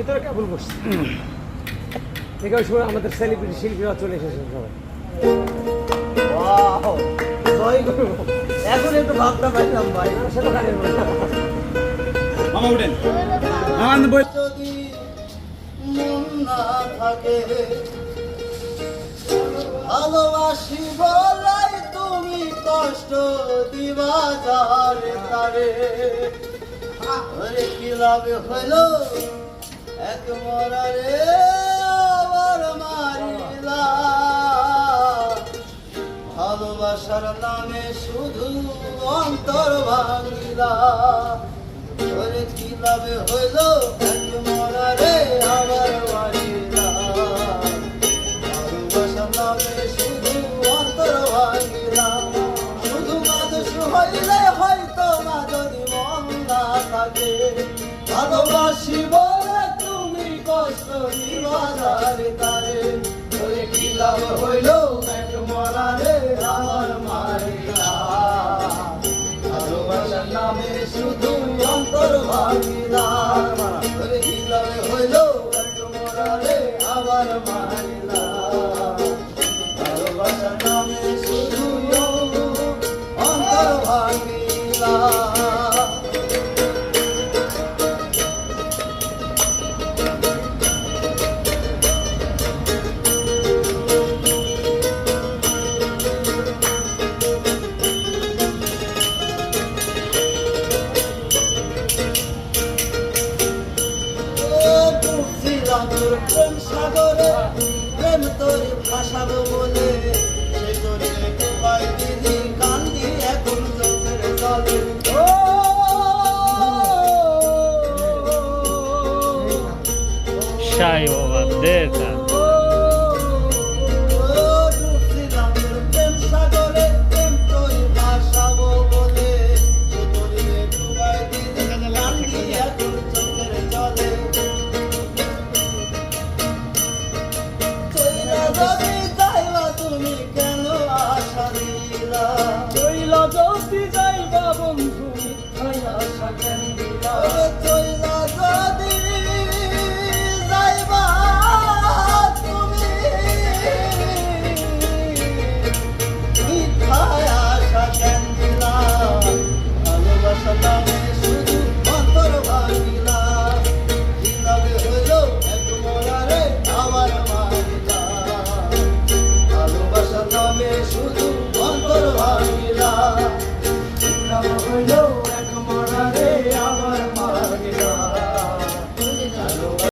ভিতরে কেবল বসছি এখানে সময় আমাদের সেলিব্রিটি শিল্পীরা চলে এসেছেন সবাই। ওয়াও জয় গুরু। এখন একটু ভাবনা পাইলাম ভাই, সে তো গানের বলে মামা উঠেন মামা বই যদি মন না থাকে ভালোবাসি বলাই তুমি কষ্ট দিবা যারে তারে। ওরে কি লাভে হইলো এক মরারে আবার মারিলা, ভালোবাসার নামে শুধু অন্তর ভাঙিলা। ওরে কি লাভে হইলো এক মরারে আবার মারিলা, ভালোবাসার নামে শুধু অন্তর ভাঙিলা। শুধু মানুষ হইলে হয়তো না যদি মন না থাকে, ভালোবাসি বলে তুমি কষ্ট দিবা যারে তারে। ওরে কি লাভ হইলো এক মরারে আমার মারিলা, ভালোবাসার নামে শুধু অন্তর ভাঙিলা। ওরে কি লাভ হইলো এক মরারে আবার মারিলা, ভালোবাসার নামে শুধু অন্তর ভাঙিলা। প্রেম সাগরে প্রেম তোর ভাসাবো বলে সে তোরে ডুবাই দিলি কান্দি এখন চোখের জলে। Sai ova deta. প্রেম সাগরে প্রেম তোর ভাসাবো বলে সে তোরে ডুবাই দিলি কান্দি এখন চোখের জলে।